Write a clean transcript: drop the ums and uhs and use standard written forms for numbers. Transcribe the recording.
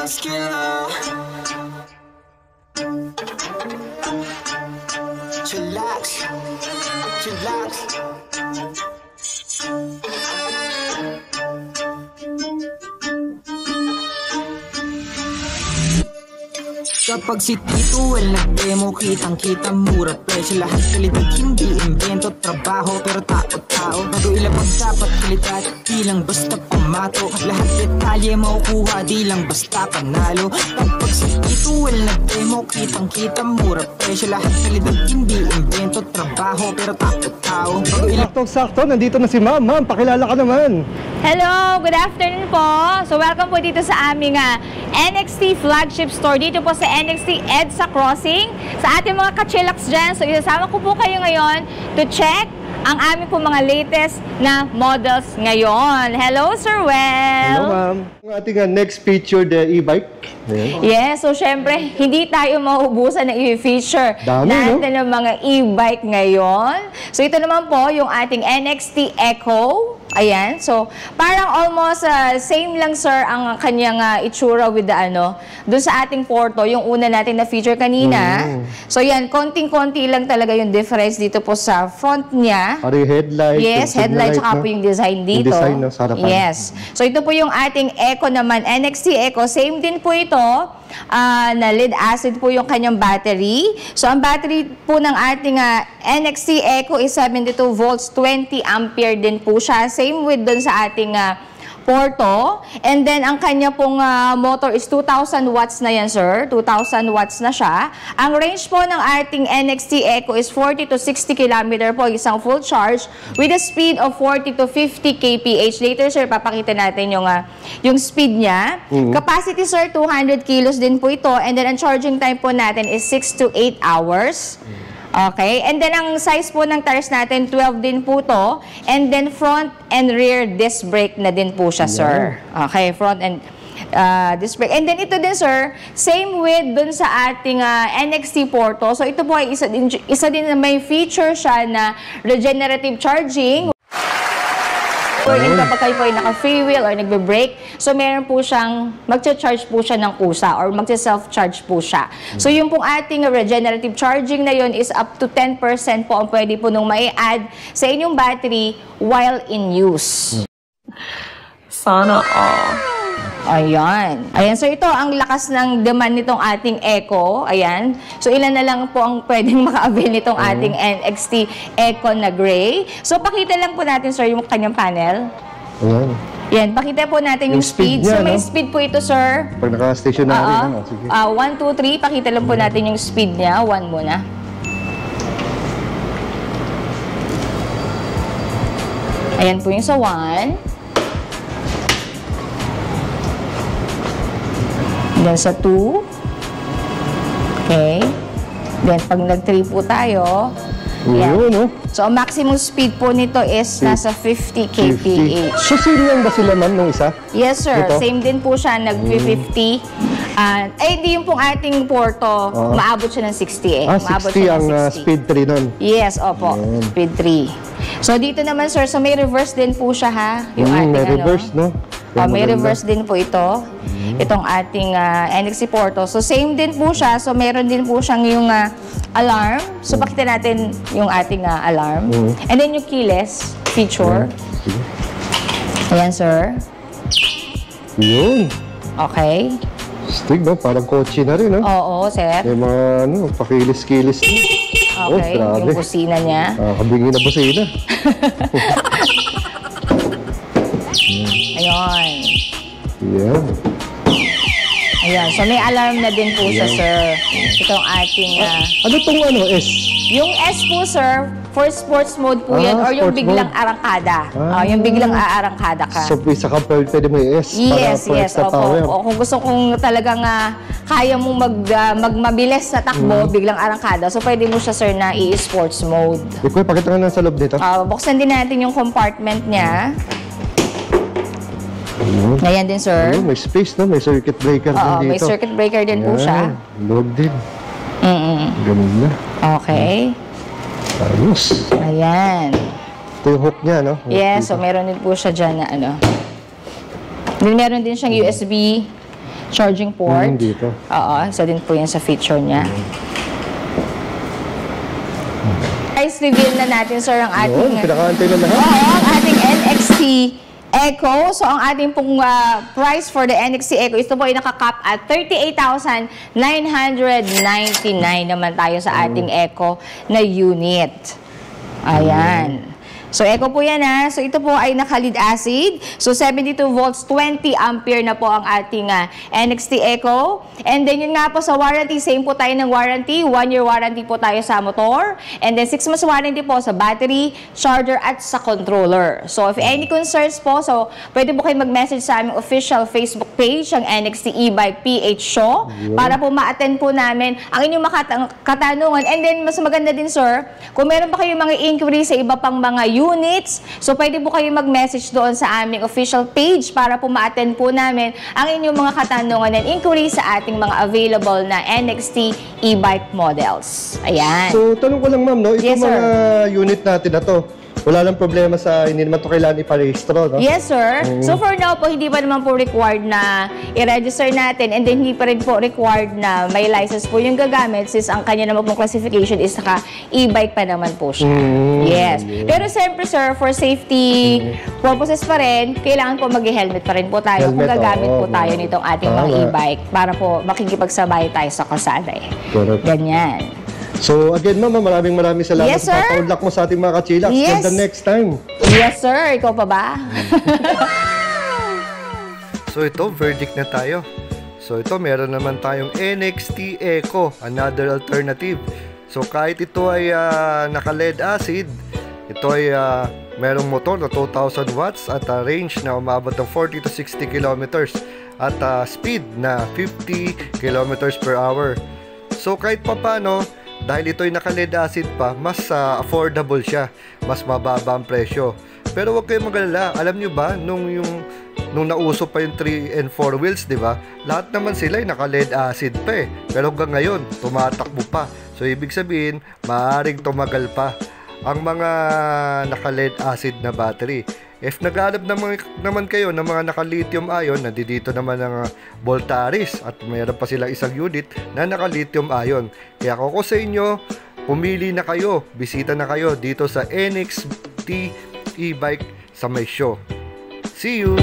muscular. Chillax, chillax. Kapag si Tito Well nag-demo, kitang-kita mura presyo. Lahat kalidad, hindi invento, trabaho pero tao-tao. Bago ilabag dapat kalidad, di lang basta pamato. Lahat detalye makukuha, di lang basta panalo. Kapag si Tito Well nag-demo, kitang-kita mura presyo. Lahat kalidad, hindi invento, trabaho pero tao-tao. Bago ilabag... Sakto, nandito na si Ma'am. Ma'am, pakilala ka naman. Hello, good afternoon po. So welcome po dito sa aming NXT flagship store dito po sa NXT EDSA Crossing. Sa ating mga ka-chillax dyan, so isasama ko po kayo ngayon to check ang aming po mga latest na models ngayon. Hello, Sir Well. Hello, Ma'am. Ang ating next feature, the e-bike. Yes, so syempre, hindi tayo mauubusan na i-feature natin ng mga e-bike ngayon. So ito naman po yung ating NXT Echo. Ayan, so parang almost same lang sir ang kanyang itsura with the doon sa ating Porto, yung una natin na feature kanina. So yan, konting-konti lang talaga yung difference dito po sa front niya. Pari headlight. Yes, headlight tsaka po yung design dito. Yung design, no? Sa harapan. Yes. So ito po yung ating Echo naman, NXT Echo. Same din po ito. Na lead acid po yung kanyang battery. So ang battery po ng ating NXT Echo is 72 volts, 20 ampere din po siya. Same with dun sa ating Porto. And then ang kanya pong motor is 2,000 watts na yan, sir. 2,000 watts na siya. Ang range po ng ating NXT Echo is 40 to 60 km po, isang full charge with a speed of 40 to 50 kph. Later, sir, papakita natin yung speed niya. Capacity, sir, 200 kilos din po ito. And then ang charging time po natin is 6 to 8 hours. Okay, and then ang size po ng tires natin, 12 din po to. And then front and rear disc brake na din po siya, sir. Okay, front and disc brake. And then ito din, sir, same with dun sa ating NXT Porto. So ito po ay isa din na may feature siya na regenerative charging. And kapag kayo po ay naka-free wheel or nagbe-brake, so meron po siyang, magcha-charge po siya ng kusa or magcha-self-charge po siya. So yung pong ating regenerative charging na yun is up to 10% po ang pwede po nung mai-add sa inyong battery while in use. Sana all. Ayan. Ayan, so ito ang lakas ng demand nitong ating Echo. Ayan. So ilan na lang po ang pwedeng maka-avail nitong ating NXT Echo na gray. So pakita lang po natin, sir, yung kanyang panel. Ayan. Yan, pakita po natin yung speed. Niya, so may speed po ito, sir. Pag naka-stationary, sige. 1, 2, 3, pakita lang po natin yung speed niya. 1 muna. Ayan po yung sa 1. Then sa 2. Okay. Then pag nag-3 po tayo. Yan. So ang maximum speed po nito is nasa 50 kph. So same lang ba sila, ma'am, nung isa? Yes, sir. Ito? Same din po siya, nag-50. Di yung pong ating Porto, maabot siya ng 60 maabot 60 siya ang ng 60. speed 3 nun. Yes, opo. Speed 3. So dito naman, sir, so may reverse din po siya, ha? Yung ating may reverse, no? May reverse din po ito. Itong ating NXT Porto. So same din po siya. So meron din po siyang yung alarm. So pakita natin yung ating alarm. And then yung keyless feature. Ayan, sir. Yun. Okay. Stig, no? Parang kotse na rin, no? Oo, sir. May mga, pakilis-kilis. Okay, yung busina niya. Kabingi na busina. Ayun. Yan. Ayan, so may alarm na din po siya, sir. Itong ating... ano itong S? Yung S po, sir, for sports mode po yan, or yung biglang arangkada. Yung biglang aarangkada ka. So, isa ka pwede mo yung S? Yes, yes. Opo. Kung gusto kong talagang kaya mong mabilis sa takbo, biglang arangkada, so pwede mo siya, sir, na i-sports mode. Ikuy, pakita nga sa loob dito. Buksan din natin yung compartment niya. Ayan din, sir. May space, no? May circuit breaker din dito. May circuit breaker din po siya. Loob din. Ganun na. Okay. Ayos. Ayan. Ito yung hook niya, no? Yes, so meron din po siya dyan na Then meron din siyang USB charging port. Dito. Oo, isa din po yan sa feature niya. Price reveal na natin, sir, ang ating... Yun, pinakaantay na lahat. Oo, ang ating NXT Eco. So, ang ating pong price for the NXT Eco, ito po ay nakakap at 38,999 naman tayo sa ating Eco na unit. Ayan. So, Eco po yan ha. So, ito po ay naka-lead acid. So, 72 volts, 20 ampere na po ang ating NXT Eco. And then, yun nga po sa warranty, same po tayo ng warranty. 1-year warranty po tayo sa motor. And then, 6 months warranty po sa battery, charger, at sa controller. So, if any concerns po, so, pwede po kayo mag-message sa aming official Facebook page, ang NXT e-bike PH Show, para po ma-attend po namin ang inyong katanungan. And then, mas maganda din, sir, kung meron pa kayong mga inquiry sa iba pang mga units, so pwede po kayo mag-message doon sa aming official page para po ma-attend po namin ang inyong mga katanungan and inquiry sa ating mga available na NXT e-bike models. Ayan. So, tanong ko lang, ma'am, no? Itong Yes, sir. mga unit natin na to, wala lang problema sa hindi naman ito kailangan iparehistro, no? Yes, sir. So, for now po, hindi pa naman po required na i-register natin and then hindi pa rin po required na may license po yung gagamit since ang kanya naman pong classification is naka e-bike pa naman po siya. Yes. Pero siyempre, sir, for safety purposes pa rin, kailangan po mag-helmet pa rin po tayo kung Helmet, gagamit po oo. tayo nitong ating mga Tama. e-bike para po makikipagsabay tayo sa kalsada eh. Correct. Ganyan. So, again, ma'am, maraming salamat Yes, sa sir. papa-unlock mo sa ating mga kachilaks. Yes. Until next time. Yes, sir. Ikaw pa ba? So, ito, verdict na tayo. So, ito, meron naman tayong NXT Eco, another alternative. So, kahit ito ay naka-lead acid, ito ay merong motor na 2,000 watts at range na umabot ng 40 to 60 kilometers at speed na 50 kilometers per hour. So, kahit pa paano, dahil ito ay naka-lead acid pa, mas affordable siya. Mas mababa ang presyo. Pero huwag kayong mag-alala. Alam nyo ba, nung nauso pa yung 3 and 4 wheels, di ba? Lahat naman sila ay naka-lead acid pa eh. Pero hanggang ngayon, tumatakbo pa. So, ibig sabihin, maaaring tumagal pa ang mga naka-lead acid na battery. If naghanap naman kayo ng mga naka-lithium ion, nandito naman ang Voltaris at mayroon pa silang isang unit na naka-lithium ion. Kaya ako sa inyo, pumili na kayo, bisita na kayo dito sa NXT e-bike sa May Show. See you!